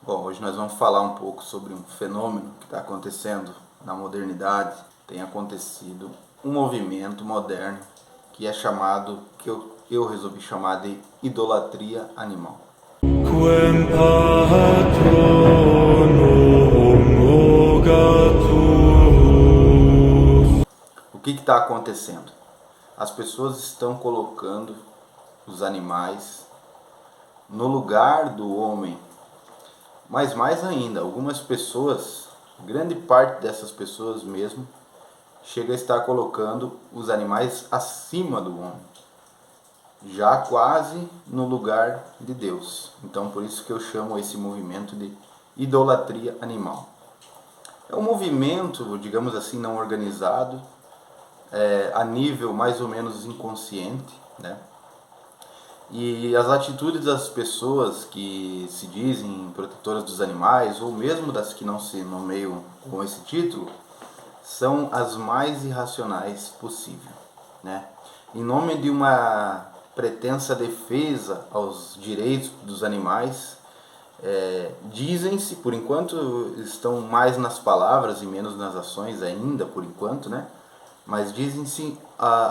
Bom, hoje nós vamos falar um pouco sobre um fenômeno que está acontecendo na modernidade. Tem acontecido um movimento moderno que é chamado, que eu resolvi chamar de idolatria animal. Quem patronum rogatus. O que está acontecendo? As pessoas estão colocando os animais no lugar do homem. Mas mais ainda, algumas pessoas, grande parte dessas pessoas mesmo, chega a estar colocando os animais acima do homem, já quase no lugar de Deus. Então por isso que eu chamo esse movimento de idolatria animal. É um movimento, digamos assim, não organizado, a nível mais ou menos inconsciente, né? E as atitudes das pessoas que se dizem protetoras dos animais, ou mesmo das que não se nomeiam com esse título, são as mais irracionais possível, né? Em nome de uma pretensa defesa aos direitos dos animais, dizem-se, por enquanto estão mais nas palavras e menos nas ações ainda, por enquanto, né? Mas dizem-se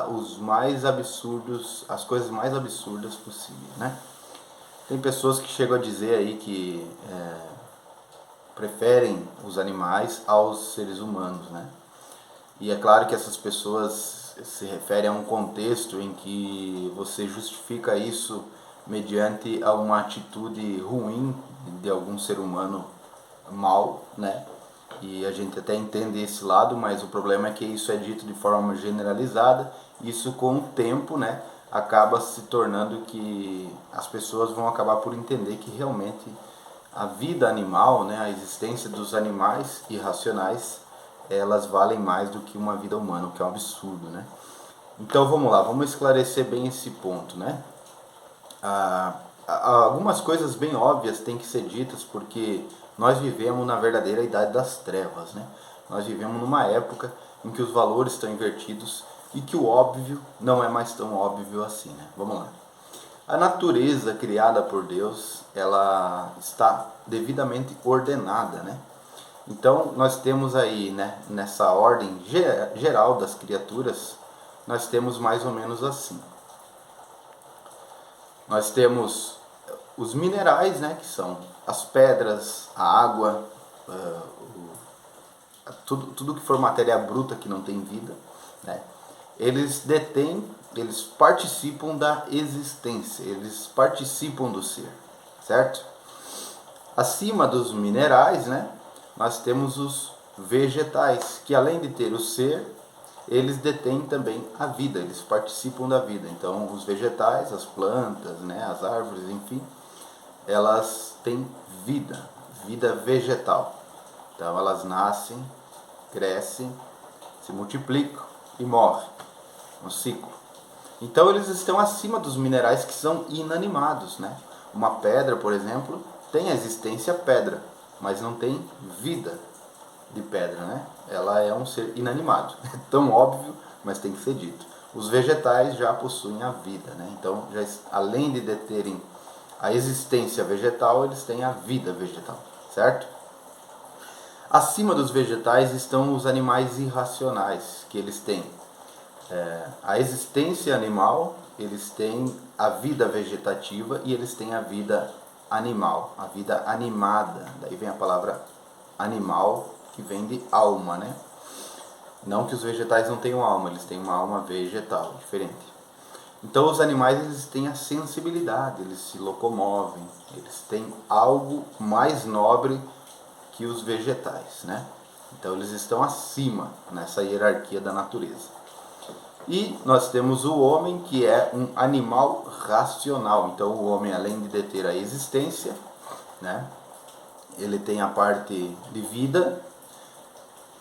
os mais absurdos, as coisas mais absurdas possíveis, né? Tem pessoas que chegam a dizer aí que preferem os animais aos seres humanos, né? E é claro que essas pessoas se referem a um contexto em que você justifica isso mediante a uma atitude ruim de algum ser humano mal, né? E a gente até entende esse lado, mas o problema é que isso é dito de forma generalizada. Isso com o tempo, né, acaba se tornando que as pessoas vão acabar por entender que realmente a vida animal, né, a existência dos animais irracionais, elas valem mais do que uma vida humana, o que é um absurdo, né? Então vamos lá, vamos esclarecer bem esse ponto, né? Algumas coisas bem óbvias têm que ser ditas porque nós vivemos na verdadeira idade das trevas, né? Nós vivemos numa época em que os valores estão invertidos e que o óbvio não é mais tão óbvio assim, né? Vamos lá. A natureza criada por Deus, ela está devidamente ordenada, né? Então nós temos aí, né, nessa ordem geral das criaturas, nós temos mais ou menos assim. Nós temos os minerais, né, que são as pedras, a água, tudo que for matéria bruta que não tem vida, né, eles participam da existência, eles participam do ser, certo? Acima dos minerais, né, nós temos os vegetais, que além de ter o ser, eles detêm também a vida, eles participam da vida. Então, os vegetais, as plantas, né, as árvores, enfim, elas têm vida, vida vegetal. Então, elas nascem, crescem, se multiplicam e morrem, um ciclo. Então, eles estão acima dos minerais que são inanimados, né? Uma pedra, por exemplo, tem a existência pedra, mas não tem vida de pedra, né? Ela é um ser inanimado. É tão óbvio, mas tem que ser dito. Os vegetais já possuem a vida, né? Então, além de deterem a existência vegetal, eles têm a vida vegetal, certo? Acima dos vegetais estão os animais irracionais, que eles têm a existência animal, eles têm a vida vegetativa e eles têm a vida animal, a vida animada. Daí vem a palavra animal, que vem de alma, né? Não que os vegetais não tenham alma, eles têm uma alma vegetal, diferente. Então os animais, eles têm a sensibilidade, eles se locomovem, eles têm algo mais nobre que os vegetais, né? Então eles estão acima nessa hierarquia da natureza. E nós temos o homem, que é um animal racional. Então o homem, além de deter a existência, né, ele tem a parte de vida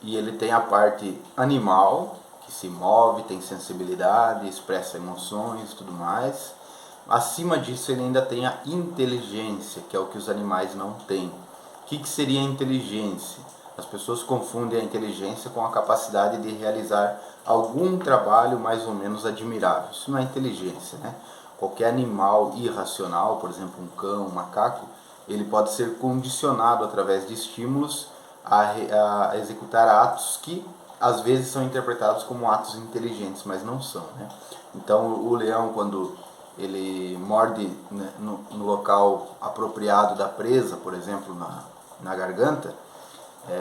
e ele tem a parte animal, que se move, tem sensibilidade, expressa emoções e tudo mais. Acima disso, ele ainda tem a inteligência, que é o que os animais não têm. O que seria a inteligência? As pessoas confundem a inteligência com a capacidade de realizar algum trabalho mais ou menos admirável. Isso não é inteligência, né? Qualquer animal irracional, por exemplo, um cão, um macaco, ele pode ser condicionado através de estímulos a executar atos que às vezes são interpretados como atos inteligentes, mas não são, né? Então o leão, quando ele morde, né, no local apropriado da presa, por exemplo, na garganta,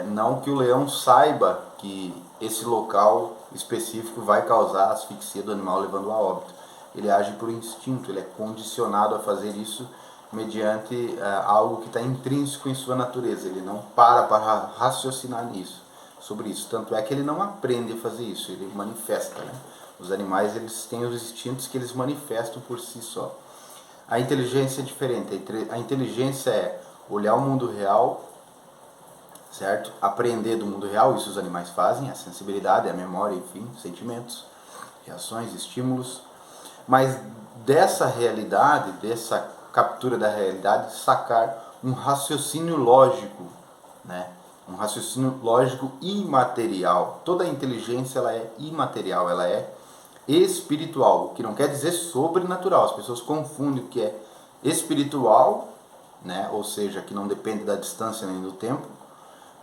não que o leão saiba que esse local específico vai causar a asfixia do animal, levando a óbito. Ele age por instinto, ele é condicionado a fazer isso mediante algo que está intrínseco em sua natureza. Ele não para raciocinar sobre isso. Tanto é que ele não aprende a fazer isso, ele manifesta, né? Os animais, eles têm os instintos que eles manifestam por si só. A inteligência é diferente. A inteligência é olhar o mundo real, certo? Aprender do mundo real, isso os animais fazem, a sensibilidade, a memória, enfim, sentimentos, reações, estímulos. Mas dessa realidade, dessa captura da realidade, sacar um raciocínio lógico, né? Um raciocínio lógico imaterial. Toda a inteligência, ela é imaterial, ela é espiritual, o que não quer dizer sobrenatural. As pessoas confundem o que é espiritual, né? Ou seja, que não depende da distância nem do tempo,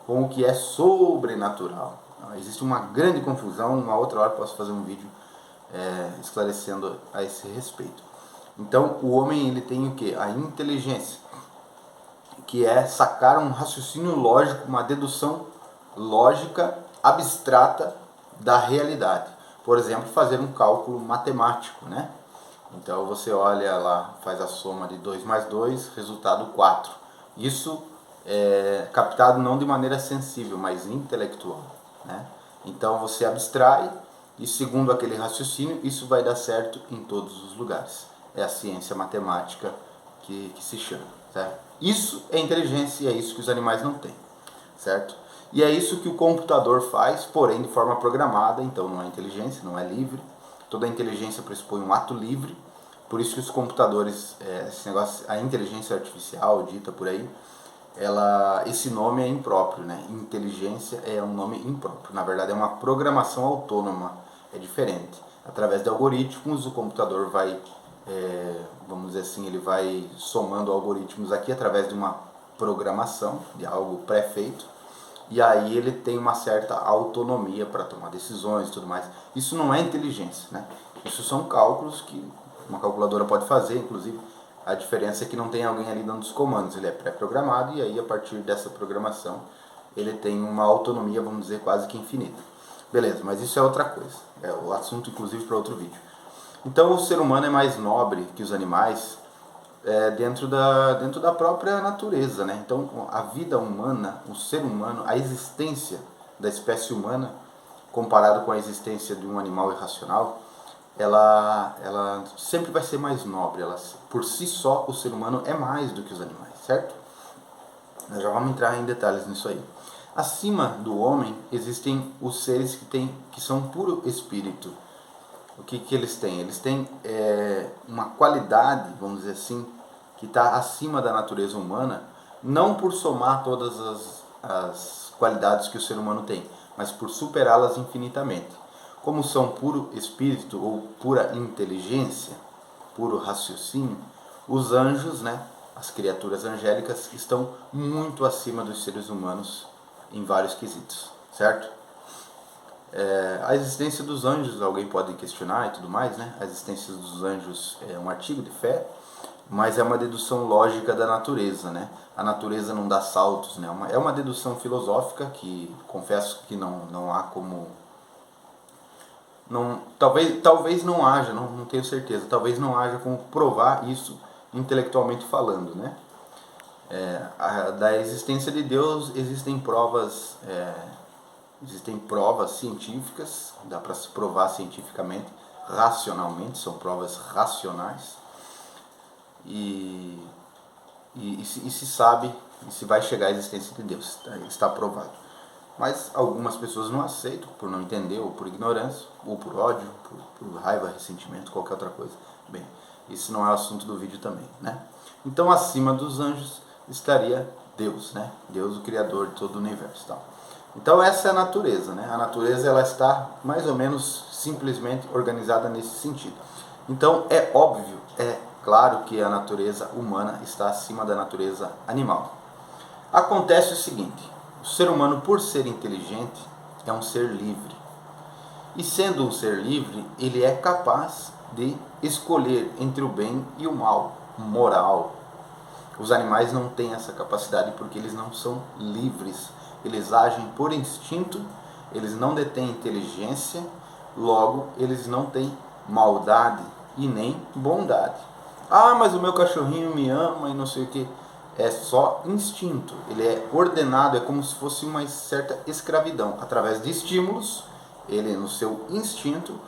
com o que é sobrenatural. Existe uma grande confusão. Uma outra hora posso fazer um vídeo esclarecendo a esse respeito. Então o homem, ele tem o que? A inteligência, que é sacar um raciocínio lógico, uma dedução lógica abstrata da realidade. Por exemplo, fazer um cálculo matemático, né? Então você olha lá, faz a soma de 2 mais 2, resultado 4. Isso é captado não de maneira sensível, mas intelectual, né? Então você abstrai e, segundo aquele raciocínio, isso vai dar certo em todos os lugares. É a ciência matemática que se chama, certo? Isso é inteligência e é isso que os animais não têm, certo? E é isso que o computador faz, porém de forma programada. Então não é inteligência, não é livre. Toda a inteligência pressupõe um ato livre. Por isso que os computadores, esse negócio, a inteligência artificial dita por aí, esse nome é impróprio, né? Inteligência é um nome impróprio. Na verdade é uma programação autônoma, é diferente. Através de algoritmos, o computador vai, vamos dizer assim, ele vai somando algoritmos aqui através de uma programação, de algo pré-feito. E aí ele tem uma certa autonomia para tomar decisões e tudo mais. Isso não é inteligência, né? Isso são cálculos que uma calculadora pode fazer, inclusive. A diferença é que não tem alguém ali dando os comandos. Ele é pré-programado e aí, a partir dessa programação, ele tem uma autonomia, vamos dizer, quase que infinita. Beleza, mas isso é outra coisa. É o assunto, inclusive, para outro vídeo. Então o ser humano é mais nobre que os animais, dentro da própria natureza, né? Então a vida humana, o ser humano, a existência da espécie humana, comparado com a existência de um animal irracional, ela sempre vai ser mais nobre. Por si só, o ser humano é mais do que os animais, certo? Nós já vamos entrar em detalhes nisso aí. Acima do homem existem os seres que são puro espírito. O que eles têm? Eles têm uma qualidade, vamos dizer assim, que está acima da natureza humana, não por somar todas as qualidades que o ser humano tem, mas por superá-las infinitamente. Como são puro espírito ou pura inteligência, puro raciocínio, os anjos, né, as criaturas angélicas, estão muito acima dos seres humanos em vários quesitos, certo? A existência dos anjos, alguém pode questionar e tudo mais, né? A existência dos anjos é um artigo de fé, mas é uma dedução lógica da natureza, né? A natureza não dá saltos, né? É uma dedução filosófica que, confesso que não há como... talvez não haja, não tenho certeza, talvez não haja como provar isso intelectualmente falando, né? Da existência de Deus existem provas... Existem provas científicas, dá para se provar cientificamente, racionalmente, são provas racionais. E se sabe, e se vai chegar à existência de Deus, está provado. Mas algumas pessoas não aceitam, por não entender, ou por ignorância, ou por ódio, por raiva, ressentimento, qualquer outra coisa. Bem, isso não é o assunto do vídeo também, né? Então, acima dos anjos estaria Deus, né? Deus, o Criador de todo o universo, tal. Então essa é a natureza, né? A natureza, ela está mais ou menos simplesmente organizada nesse sentido. Então é óbvio, claro que a natureza humana está acima da natureza animal. Acontece o seguinte: o ser humano, por ser inteligente, é um ser livre. E sendo um ser livre, ele é capaz de escolher entre o bem e o mal, moral. Os animais não têm essa capacidade porque eles não são livres. Eles agem por instinto, eles não detêm inteligência, logo eles não têm maldade e nem bondade. Ah, mas o meu cachorrinho me ama e não sei o que. É só instinto. Ele é ordenado, é como se fosse uma certa escravidão. Através de estímulos, ele no seu instinto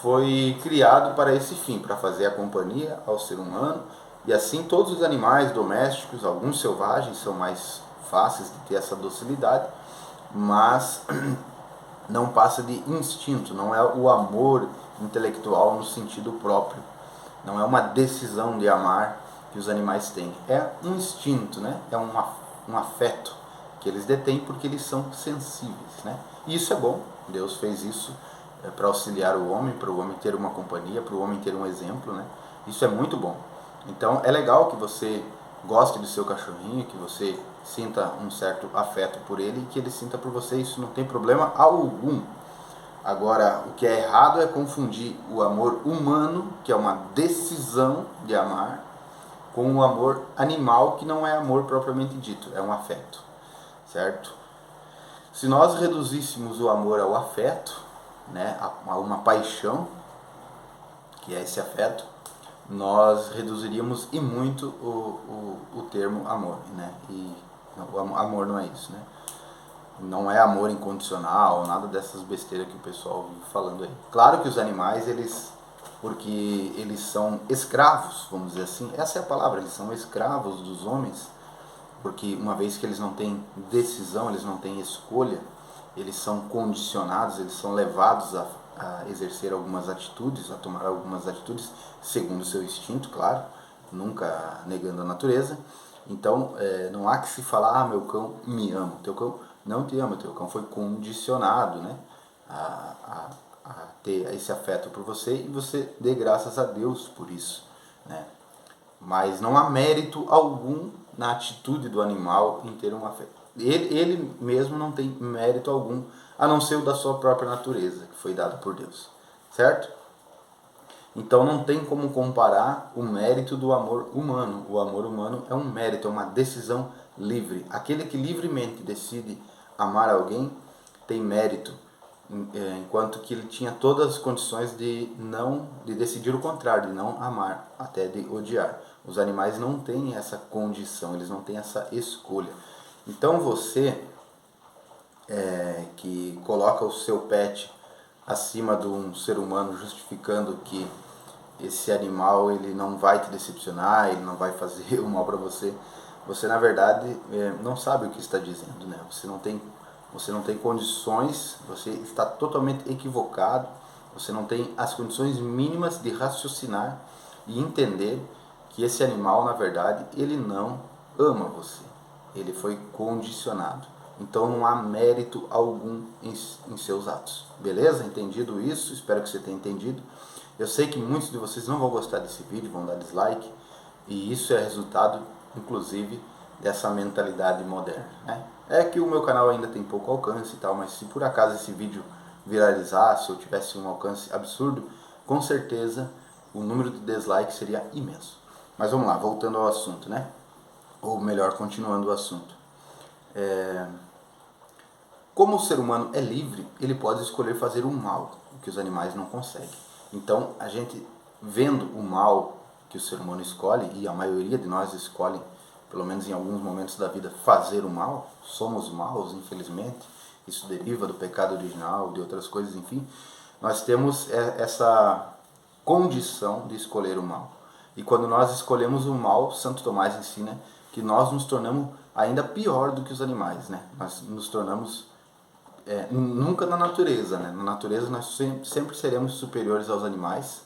foi criado para esse fim, para fazer a companhia ao ser humano. E assim todos os animais domésticos, alguns selvagens são mais fáceis de ter essa docilidade, mas não passa de instinto, não é o amor intelectual no sentido próprio, não é uma decisão de amar que os animais têm, é um instinto, né? É um afeto que eles detêm porque eles são sensíveis, né? E isso é bom, Deus fez isso para auxiliar o homem, para o homem ter uma companhia, para o homem ter um exemplo, né? Isso é muito bom. Então é legal que você goste do seu cachorrinho, que você sinta um certo afeto por ele e que ele sinta por você, isso não tem problema algum. Agora, o que é errado é confundir o amor humano, que é uma decisão de amar, com o amor animal, que não é amor propriamente dito, é um afeto, certo? Se nós reduzíssemos o amor ao afeto, né, a uma paixão, que é esse afeto, nós reduziríamos e muito o termo amor, né? E o amor não é isso, né? Não é amor incondicional, nada dessas besteiras que o pessoal vive falando aí. Claro que os animais, porque eles são escravos, vamos dizer assim, essa é a palavra, eles são escravos dos homens, porque uma vez que eles não têm decisão, eles não têm escolha, eles são condicionados, eles são levados a exercer algumas atitudes, a tomar algumas atitudes segundo o seu instinto, claro, nunca negando a natureza. Então não há que se falar, meu cão me ama, teu cão não te ama, teu cão foi condicionado, né, a ter esse afeto por você, e você dê graças a Deus por isso, né? Mas não há mérito algum na atitude do animal em ter um afeto. Ele mesmo não tem mérito algum, a não ser o da sua própria natureza, que foi dado por Deus, certo? Então não tem como comparar o mérito do amor humano. O amor humano é um mérito, é uma decisão livre. Aquele que livremente decide amar alguém tem mérito, enquanto que ele tinha todas as condições de decidir o contrário, de não amar, até de odiar. Os animais não têm essa condição, eles não têm essa escolha. Então você que coloca o seu pet acima de um ser humano, justificando que esse animal ele não vai te decepcionar, ele não vai fazer o mal para você, você na verdade não sabe o que está dizendo, né? Você não tem condições, você está totalmente equivocado, você não tem as condições mínimas de raciocinar e entender que esse animal, na verdade, ele não ama você, ele foi condicionado. Então não há mérito algum em seus atos. Beleza? Entendido isso? Espero que você tenha entendido. Eu sei que muitos de vocês não vão gostar desse vídeo, vão dar dislike, e isso é resultado, inclusive, dessa mentalidade moderna, né? É que o meu canal ainda tem pouco alcance e tal, mas se por acaso esse vídeo viralizasse ou tivesse um alcance absurdo, com certeza o número de dislikes seria imenso. Mas vamos lá, voltando ao assunto, né? Ou melhor, continuando o assunto. Como o ser humano é livre, ele pode escolher fazer o mal, o que os animais não conseguem. Então, a gente vendo o mal que o ser humano escolhe, e a maioria de nós escolhe, pelo menos em alguns momentos da vida, fazer o mal, somos maus, infelizmente, isso deriva do pecado original, de outras coisas, enfim, nós temos essa condição de escolher o mal. E quando nós escolhemos o mal, Santo Tomás ensina que nós nos tornamos ainda pior do que os animais, né? Nós nos tornamos nunca na natureza, né? Na natureza nós sempre seremos superiores aos animais,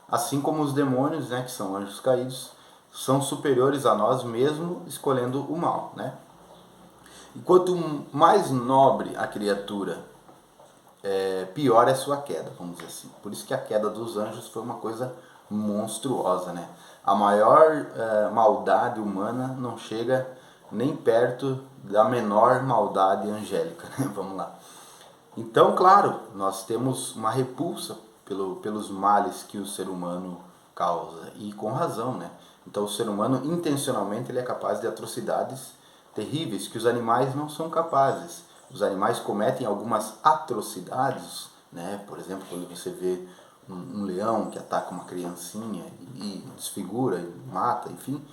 assim como os demônios, né, que são anjos caídos, são superiores a nós mesmo escolhendo o mal, né? E quanto mais nobre a criatura, pior é sua queda, vamos dizer assim. Por isso que a queda dos anjos foi uma coisa monstruosa, né? A maior maldade humana não chega nem perto da menor maldade angélica, né? Vamos lá. Então, claro, nós temos uma repulsa pelos males que o ser humano causa, e com razão, né? Então o ser humano intencionalmente ele é capaz de atrocidades terríveis que os animais não são capazes. Os animais cometem algumas atrocidades, né? Por exemplo, quando você vê um leão que ataca uma criancinha e desfigura e mata, enfim,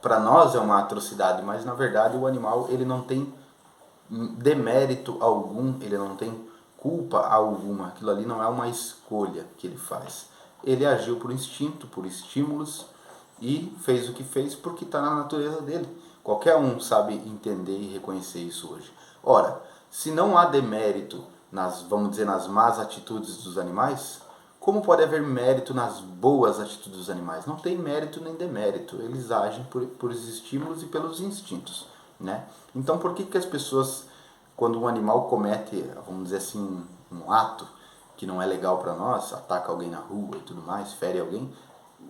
para nós é uma atrocidade, mas na verdade o animal ele não tem demérito algum, ele não tem culpa alguma, aquilo ali não é uma escolha que ele faz. Ele agiu por instinto, por estímulos e fez o que fez porque está na natureza dele. Qualquer um sabe entender e reconhecer isso hoje. Ora, se não há demérito nas, vamos dizer, nas más atitudes dos animais, como pode haver mérito nas boas atitudes dos animais? Não tem mérito nem demérito, eles agem por estímulos e pelos instintos, né? Então por que as pessoas, quando um animal comete, vamos dizer assim, um ato que não é legal para nós, ataca alguém na rua e tudo mais, fere alguém,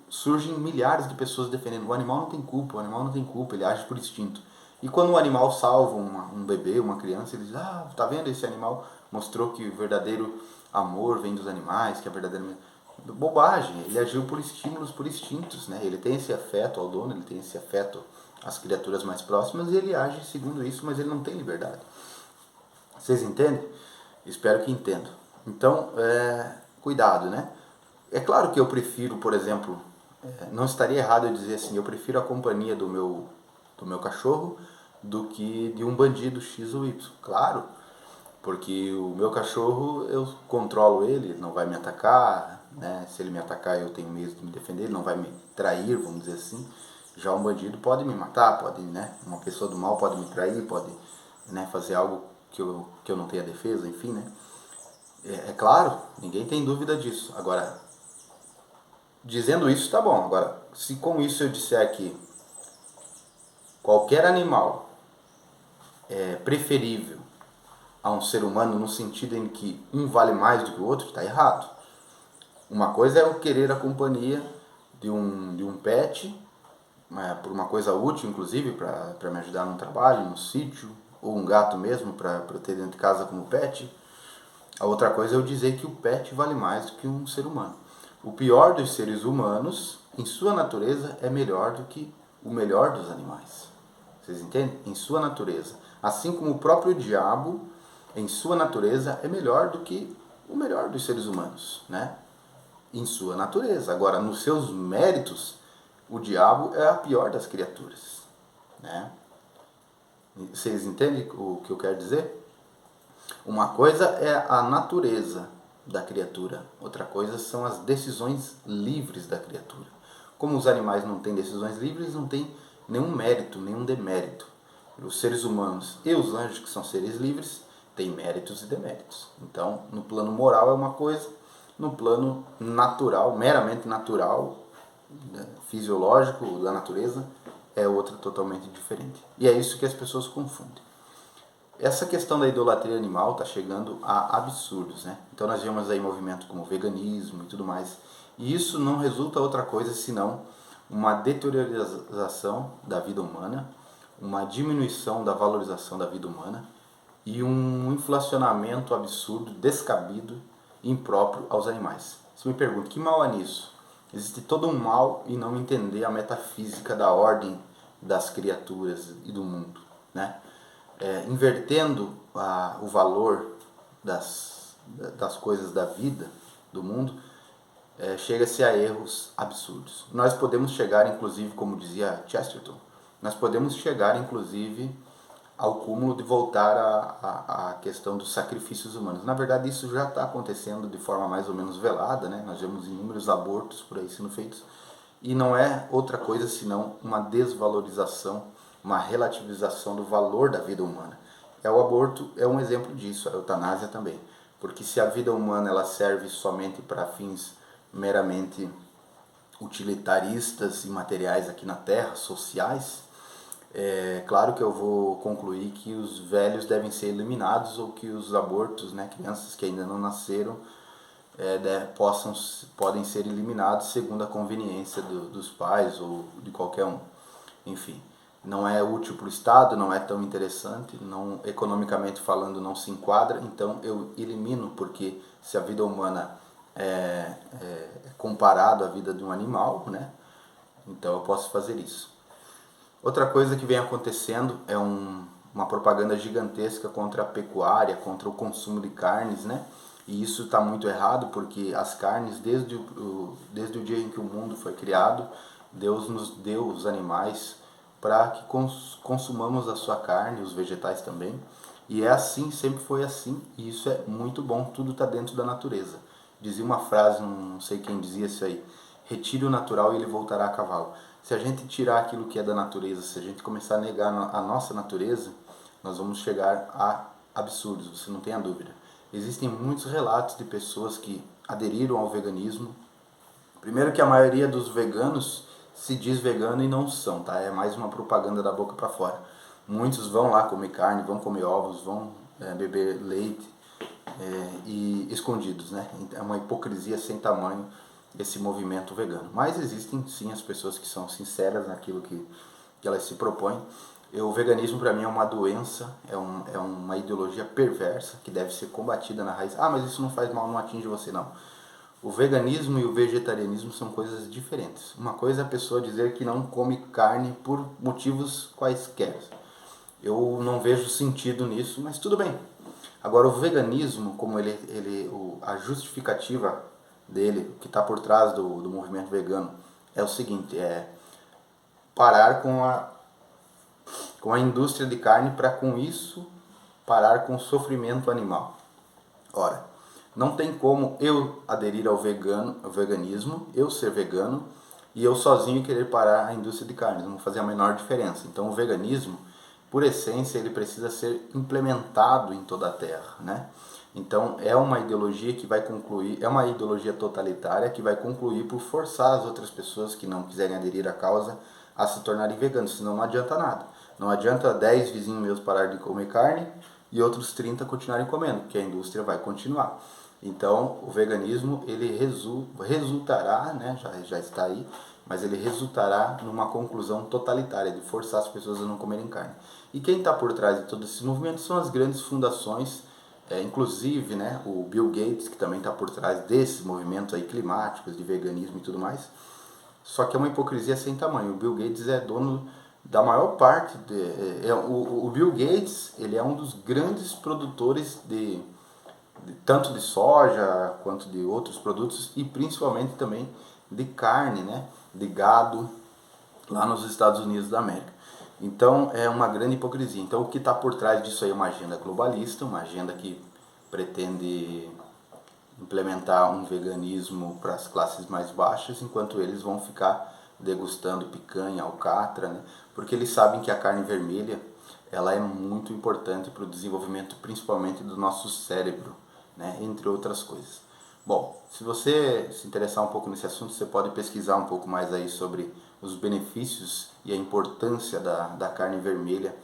surgem milhares de pessoas defendendo, o animal não tem culpa, o animal não tem culpa, ele age por instinto. E quando o animal salva um bebê, uma criança, eles dizem, tá vendo, esse animal mostrou que o verdadeiro amor vem dos animais, que a verdadeira... Bobagem, ele agiu por estímulos, por instintos, né? Ele tem esse afeto ao dono, ele tem esse afeto às criaturas mais próximas e ele age segundo isso, mas ele não tem liberdade. Vocês entendem? Espero que entendam. Então, cuidado, né? É claro que eu prefiro, por exemplo, não estaria errado eu dizer assim, eu prefiro a companhia do meu cachorro do que de um bandido X ou Y. Claro, porque o meu cachorro, eu controlo ele, não vai me atacar, né? Se ele me atacar eu tenho medo de me defender, ele não vai me trair, vamos dizer assim. Já um bandido pode me matar, pode, né? Uma pessoa do mal pode me trair, pode, né, fazer algo que eu não tenha defesa, enfim, né? É claro, ninguém tem dúvida disso. Agora, dizendo isso, tá bom. Agora, se com isso eu disser que qualquer animal é preferível a um ser humano no sentido em que um vale mais do que o outro, está errado. Uma coisa é eu querer a companhia de um pet, por uma coisa útil, inclusive, para me ajudar no trabalho, no sítio, ou um gato mesmo, para eu ter dentro de casa como pet. A outra coisa é eu dizer que o pet vale mais do que um ser humano. O pior dos seres humanos, em sua natureza, é melhor do que o melhor dos animais. Vocês entendem? Em sua natureza. Assim como o próprio diabo, em sua natureza, é melhor do que o melhor dos seres humanos, né? Em sua natureza. Agora, nos seus méritos, o diabo é a pior das criaturas, né? Vocês entendem o que eu quero dizer? Uma coisa é a natureza da criatura, outra coisa são as decisões livres da criatura. Como os animais não têm decisões livres, não tem nenhum mérito, nenhum demérito. Os seres humanos e os anjos, que são seres livres, têm méritos e deméritos. Então, no plano moral é uma coisa, no plano natural, meramente natural, fisiológico da natureza, é outra totalmente diferente. E é isso que as pessoas confundem. Essa questão da idolatria animal está chegando a absurdos, né? Então nós vemos aí movimento como veganismo e tudo mais. E isso não resulta outra coisa senão uma deteriorização da vida humana, uma diminuição da valorização da vida humana e um inflacionamento absurdo, descabido, impróprio aos animais. Você me pergunta, que mal há nisso? Existe todo um mal em não entender a metafísica da ordem das criaturas e do mundo, né? Invertendo o valor das coisas da vida, do mundo, chega-se a erros absurdos. Nós podemos chegar, inclusive, como dizia Chesterton, nós podemos chegar, inclusive, ao cúmulo de voltar à questão dos sacrifícios humanos. Na verdade, isso já está acontecendo de forma mais ou menos velada, né? Nós vemos inúmeros abortos por aí sendo feitos, e não é outra coisa senão uma desvalorização, uma relativização do valor da vida humana. O aborto é um exemplo disso, a eutanásia também. Porque se a vida humana ela serve somente para fins meramente utilitaristas e materiais aqui na Terra, sociais, claro que eu vou concluir que os velhos devem ser eliminados ou que os abortos, né, crianças que ainda não nasceram, podem ser eliminados segundo a conveniência dos pais ou de qualquer um. Enfim, não é útil para o Estado, não é tão interessante, não, economicamente falando não se enquadra, então eu elimino, porque se a vida humana é comparado à vida de um animal, né? Então eu posso fazer isso. Outra coisa que vem acontecendo é uma propaganda gigantesca contra a pecuária, contra o consumo de carnes, né? E isso está muito errado, porque as carnes, desde o dia em que o mundo foi criado, Deus nos deu os animais para que consumamos a sua carne, os vegetais também. E é assim, sempre foi assim, e isso é muito bom, tudo está dentro da natureza. Dizia uma frase, não sei quem dizia isso aí: retire o natural e ele voltará a cavalo. Se a gente tirar aquilo que é da natureza, se a gente começar a negar a nossa natureza, nós vamos chegar a absurdos, você não tenha dúvida. Existem muitos relatos de pessoas que aderiram ao veganismo. Primeiro que a maioria dos veganos se diz vegano e não são, tá? É mais uma propaganda da boca para fora. Muitos vão lá comer carne, vão comer ovos, vão beber leite e escondidos, né? É uma hipocrisia sem tamanho esse movimento vegano. Mas existem sim as pessoas que são sinceras naquilo que elas se propõem. O veganismo para mim é uma doença, é uma ideologia perversa que deve ser combatida na raiz. Ah, mas isso não faz mal, não atinge você, não. O veganismo e o vegetarianismo são coisas diferentes. Uma coisa é a pessoa dizer que não come carne por motivos quaisquer. Eu não vejo sentido nisso, mas tudo bem. Agora, o veganismo, como a justificativa dele, que está por trás do movimento vegano, é o seguinte: parar com a indústria de carne para, com isso, parar com o sofrimento animal. Ora, não tem como eu aderir ao veganismo, eu ser vegano, e eu sozinho querer parar a indústria de carne. Não fazer a menor diferença. Então o veganismo, por essência, ele precisa ser implementado em toda a Terra, né? Então é uma ideologia que vai concluir, é uma ideologia totalitária que vai concluir por forçar as outras pessoas que não quiserem aderir à causa a se tornarem veganos, senão não adianta nada. Não adianta 10 vizinhos meus parar de comer carne e outros 30 continuarem comendo, porque a indústria vai continuar. Então, o veganismo, ele resultará, né, já está aí, mas ele resultará numa conclusão totalitária de forçar as pessoas a não comerem carne. E quem está por trás de todo esse movimento são as grandes fundações, inclusive, né, o Bill Gates, que também está por trás desse movimento aí climáticos, de veganismo e tudo mais. Só que é uma hipocrisia sem tamanho. O Bill Gates é dono da maior parte o Bill Gates, ele é um dos grandes produtores tanto de soja quanto de outros produtos, e principalmente também de carne, né, de gado, lá nos Estados Unidos da América. Então é uma grande hipocrisia. Então o que está por trás disso aí é uma agenda globalista, uma agenda que pretende implementar um veganismo para as classes mais baixas, enquanto eles vão ficar degustando picanha, alcatra, né? Porque eles sabem que a carne vermelha, ela é muito importante para o desenvolvimento principalmente do nosso cérebro, né? Entre outras coisas. Bom, se você se interessar um pouco nesse assunto, você pode pesquisar um pouco mais aí sobre os benefícios e a importância da carne vermelha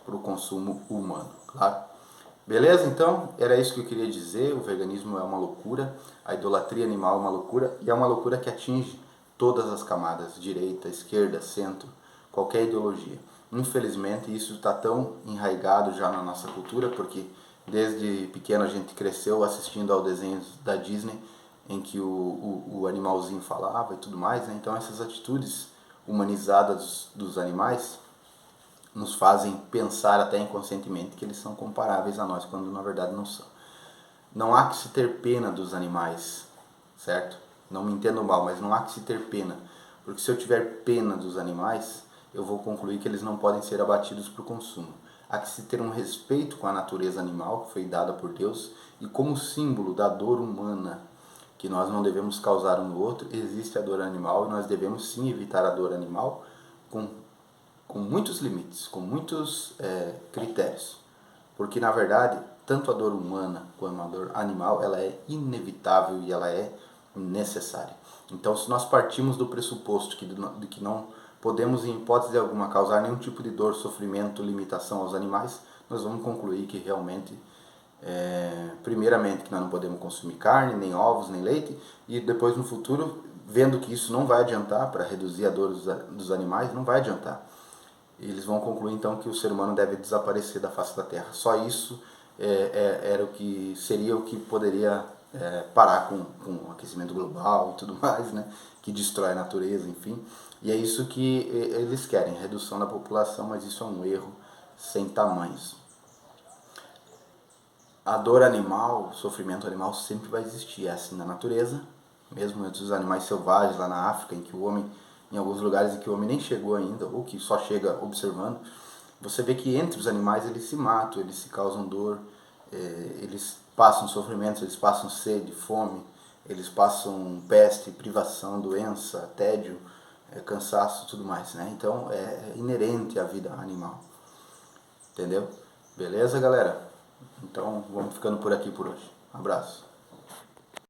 para o consumo humano, claro. Beleza? Então, era isso que eu queria dizer. O veganismo é uma loucura, a idolatria animal é uma loucura, e é uma loucura que atinge todas as camadas, direita, esquerda, centro, qualquer ideologia. Infelizmente, isso está tão enraizado já na nossa cultura, porque desde pequeno a gente cresceu assistindo ao desenho da Disney, em que o animalzinho falava e tudo mais, né? Então essas atitudes humanizadas dos animais nos fazem pensar até inconscientemente que eles são comparáveis a nós, quando na verdade não são. Não há que se ter pena dos animais, certo? Não me entendam mal, mas não há que se ter pena, porque se eu tiver pena dos animais, eu vou concluir que eles não podem ser abatidos para o consumo. Há que se ter um respeito com a natureza animal que foi dada por Deus, e como símbolo da dor humana, que nós não devemos causar um no outro, existe a dor animal, e nós devemos sim evitar a dor animal com muitos limites, com muitos critérios. Porque na verdade, tanto a dor humana quanto a dor animal, ela é inevitável e ela é necessária. Então, se nós partimos do pressuposto de que não podemos, em hipótese alguma, causar nenhum tipo de dor, sofrimento, limitação aos animais, nós vamos concluir que realmente primeiramente que nós não podemos consumir carne, nem ovos, nem leite, e depois no futuro, vendo que isso não vai adiantar para reduzir a dor dos animais, não vai adiantar. Eles vão concluir então que o ser humano deve desaparecer da face da Terra. Só isso era o que seria o que poderia parar com o aquecimento global e tudo mais, né? Que destrói a natureza, enfim. E é isso que eles querem, redução da população, mas isso é um erro sem tamanhos. A dor animal, o sofrimento animal sempre vai existir, é assim na natureza, mesmo entre os animais selvagens lá na África, em que o homem, em alguns lugares em que o homem nem chegou ainda, ou que só chega observando, você vê que entre os animais eles se matam, eles se causam dor, eles passam sofrimentos, eles passam sede, fome, eles passam peste, privação, doença, tédio, cansaço e tudo mais, né? Então é inerente à vida animal, entendeu? Beleza, galera? Então vamos ficando por aqui por hoje. Abraço.